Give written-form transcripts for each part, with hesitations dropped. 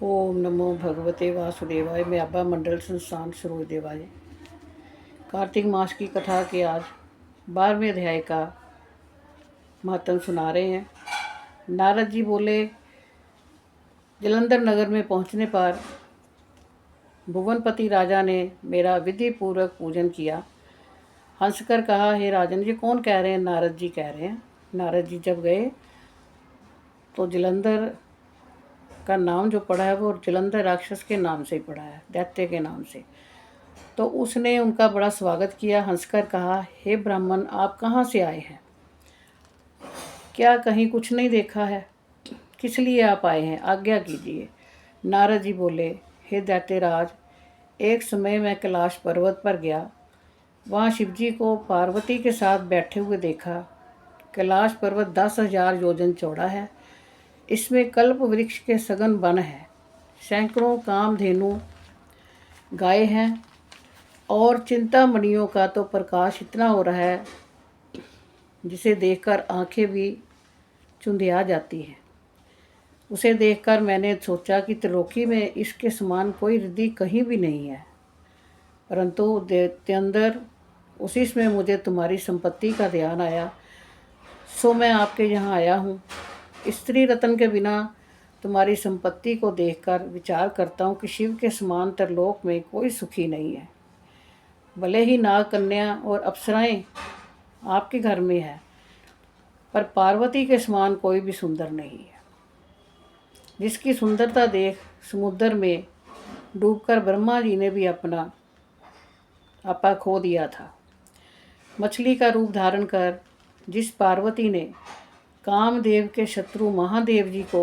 ओम नमो भगवते वासुदेवाय। मैं अब्बा मंडल संस्थान सरोज देवाय। कार्तिक मास की कथा के आज 12वें अध्याय का महत्व सुना रहे हैं। नारद जी बोले, जलंधर नगर में पहुंचने पर भुवनपति राजा ने मेरा विधि पूर्वक पूजन किया। हंसकर कहा, हे राजन, ये कौन कह रहे हैं? नारद जी कह रहे हैं। नारद जी जब गए तो जलंधर का नाम जो पड़ा है वो जलंधर राक्षस के नाम से ही पड़ा है, दैत्य के नाम से। तो उसने उनका बड़ा स्वागत किया। हंसकर कहा, हे ब्राह्मण, आप कहाँ से आए हैं? क्या कहीं कुछ नहीं देखा है? किस लिए आप आए हैं? आज्ञा कीजिए। नारद जी बोले, हे दैत्यराज, एक समय मैं कैलाश पर्वत पर गया। वहाँ शिवजी को पार्वती के साथ बैठे हुए देखा। कैलाश पर्वत 10,000 योजन चौड़ा है। इसमें कल्प वृक्ष के सघन वन है। सैकड़ों कामधेनु गाय हैं और चिंतामणियों का तो प्रकाश इतना हो रहा है जिसे देखकर आंखें भी चुंधिया जाती हैं। उसे देखकर मैंने सोचा कि त्रिलोकी में इसके समान कोई रिद्धि कहीं भी नहीं है। परंतु दैत्येंद्र, उसी में मुझे तुम्हारी संपत्ति का ध्यान आया, सो मैं आपके यहाँ आया हूँ। स्त्री रत्न के बिना तुम्हारी संपत्ति को देखकर विचार करता हूँ कि शिव के समान त्रिलोक में कोई सुखी नहीं है। भले ही नाग कन्या और अप्सराएं आपके घर में है, पर पार्वती के समान कोई भी सुंदर नहीं है। जिसकी सुंदरता देख समुद्र में डूबकर ब्रह्मा जी ने भी अपना आपा खो दिया था। मछली का रूप धारण कर जिस पार्वती ने कामदेव के शत्रु महादेव जी को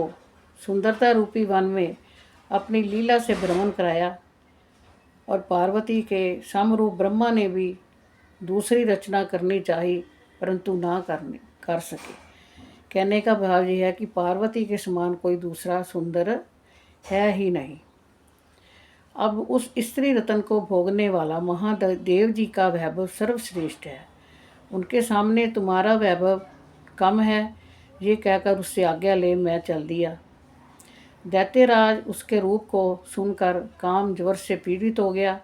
सुंदरता रूपी वन में अपनी लीला से भ्रमण कराया, और पार्वती के समरूप ब्रह्मा ने भी दूसरी रचना करनी चाहिए परंतु ना कर सके। कहने का भाव यह है कि पार्वती के समान कोई दूसरा सुंदर है ही नहीं। अब उस स्त्री रत्न को भोगने वाला महादेव जी का वैभव सर्वश्रेष्ठ है। उनके सामने तुम्हारा वैभव कम है, ये कहकर उससे आज्ञा ले मैं चल दिया। दैत्यराज उसके रूप को सुनकर काम ज्वर से पीड़ित हो गया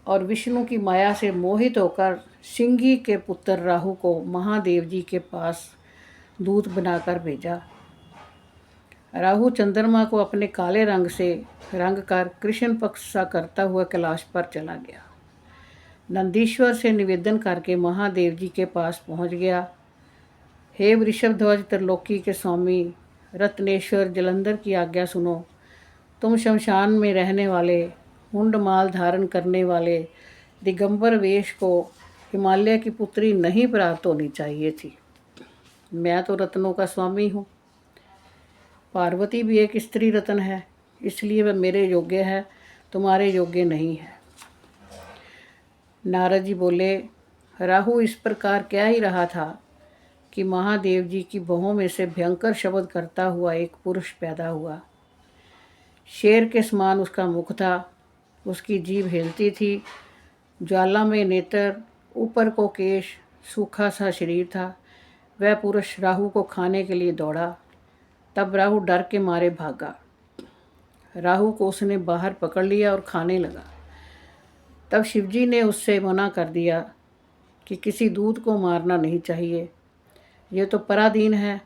और विष्णु की माया से मोहित होकर सिंही के पुत्र राहु को महादेव जी के पास दूत बनाकर भेजा। राहु चंद्रमा को अपने काले रंग से रंग कर कृष्ण पक्ष सा करता हुआ कैलाश पर चला गया। नंदीश्वर से निवेदन करके महादेव जी के पास पहुंच गया। हे वृषभध्वज, त्रिलोकी के स्वामी रत्नेश्वर, जलंधर की आज्ञा सुनो। तुम शमशान में रहने वाले, मुंडमाल धारण करने वाले दिगंबर वेश को हिमालय की पुत्री नहीं प्राप्त होनी चाहिए थी। मैं तो रत्नों का स्वामी हूँ। पार्वती भी एक स्त्री रत्न है, इसलिए वह मेरे योग्य है, तुम्हारे योग्य नहीं है। नारद जी बोले, राहु इस प्रकार कह ही रहा था कि महादेव जी की बाहों में से भयंकर शब्द करता हुआ एक पुरुष पैदा हुआ। शेर के समान उसका मुख था, उसकी जीभ हिलती थी, ज्वाला में नेत्र, ऊपर को केश, सूखा सा शरीर था। वह पुरुष राहु को खाने के लिए दौड़ा। तब राहु डर के मारे भागा। राहु को उसने बाहर पकड़ लिया और खाने लगा। तब शिवजी ने उससे मना कर दिया कि किसी दूत को मारना नहीं चाहिए, ये तो पराधीन है।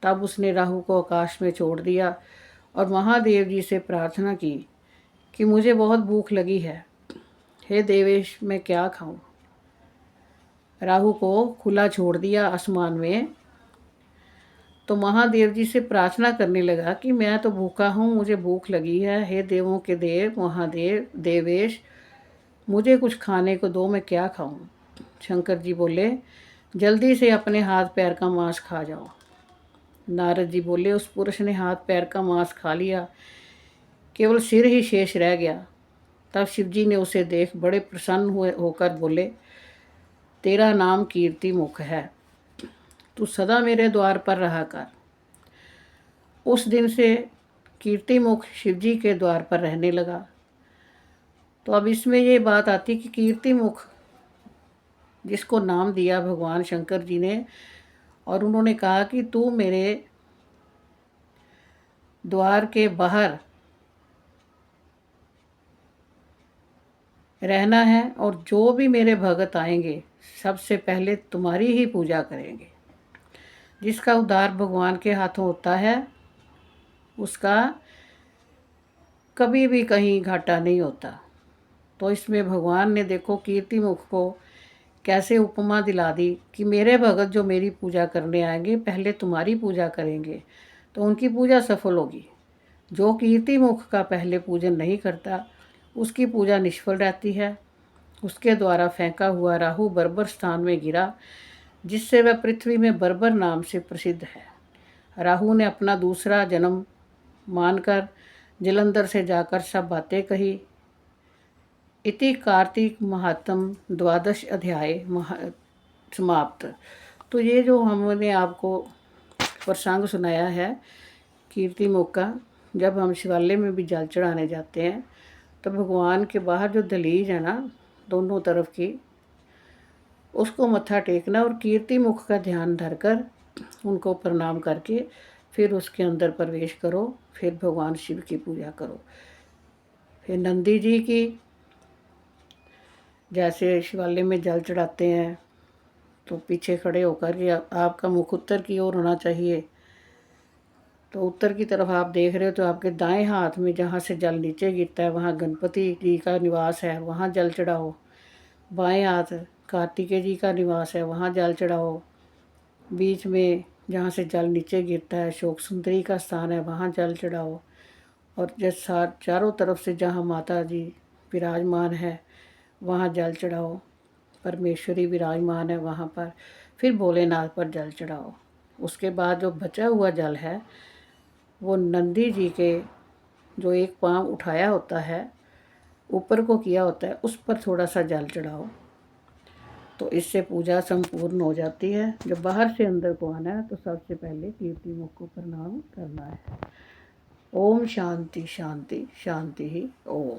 तब उसने राहु को आकाश में छोड़ दिया और महादेव जी से प्रार्थना की कि मुझे बहुत भूख लगी है, हे देवेश, मैं क्या खाऊं? राहु को खुला छोड़ दिया आसमान में। तो महादेव जी से प्रार्थना करने लगा कि मैं तो भूखा हूँ, मुझे भूख लगी है, हे देवों के देव महादेव देवेश, मुझे कुछ खाने को दो, मैं क्या खाऊं? शंकर जी बोले, जल्दी से अपने हाथ पैर का मांस खा जाओ। नारद जी बोले, उस पुरुष ने हाथ पैर का मांस खा लिया, केवल सिर ही शेष रह गया। तब शिवजी ने उसे देख बड़े प्रसन्न होकर बोले, तेरा नाम कीर्ति मुख है, तू सदा मेरे द्वार पर रहा कर। उस दिन से कीर्ति मुख शिवजी के द्वार पर रहने लगा। तो अब इसमें ये बात आती कि कीर्ति मुख जिसको नाम दिया भगवान शंकर जी ने, और उन्होंने कहा कि तू मेरे द्वार के बाहर रहना है और जो भी मेरे भगत आएंगे सबसे पहले तुम्हारी ही पूजा करेंगे। जिसका उद्धार भगवान के हाथों होता है उसका कभी भी कहीं घाटा नहीं होता। तो इसमें भगवान ने देखो कीर्ति मुख को कैसे उपमा दिला दी कि मेरे भगत जो मेरी पूजा करने आएंगे पहले तुम्हारी पूजा करेंगे तो उनकी पूजा सफल होगी। जो कीर्ति मुख का पहले पूजन नहीं करता उसकी पूजा निष्फल रहती है। उसके द्वारा फेंका हुआ राहु बर्बर स्थान में गिरा, जिससे वह पृथ्वी में बर्बर नाम से प्रसिद्ध है। राहु ने अपना दूसरा जन्म मानकर जलंधर से जाकर सब बातें कही। इति कार्तिक महात्म द्वादश अध्याय समाप्त। तो ये जो हमने आपको प्रसंग सुनाया है कीर्ति मुख का, जब हम शिवालय में भी जल चढ़ाने जाते हैं तो भगवान के बाहर जो दहलीज है ना दोनों तरफ की, उसको मत्था टेकना और कीर्ति मुख का ध्यान धरकर उनको प्रणाम करके फिर उसके अंदर प्रवेश करो। फिर भगवान शिव की पूजा करो। फिर नंदी जी की जैसे शिवालय में जल चढ़ाते हैं तो पीछे खड़े होकर के आपका मुख उत्तर की ओर होना चाहिए। तो उत्तर की तरफ आप देख रहे हो तो आपके दाएं हाथ में जहाँ से जल नीचे गिरता है वहाँ गणपति जी का निवास है, वहाँ जल चढ़ाओ। बाएं हाथ कार्तिकेय जी का निवास है, वहाँ जल चढ़ाओ। बीच में जहाँ से जल नीचे गिरता है शोक सुंदरी का स्थान है, वहाँ जल चढ़ाओ। और जैसे चारों तरफ से जहाँ माता जी विराजमान है वहाँ जल चढ़ाओ। परमेश्वरी विराजमान है वहाँ पर, फिर भोलेनाथ पर जल चढ़ाओ। उसके बाद जो बचा हुआ जल है वो नंदी जी के जो एक पाँव उठाया होता है ऊपर को किया होता है उस पर थोड़ा सा जल चढ़ाओ। तो इससे पूजा संपूर्ण हो जाती है। जब बाहर से अंदर को आना है तो सबसे पहले कीर्ति मुख को प्रणाम करना है। ओम शांति शांति शांति ही ओम।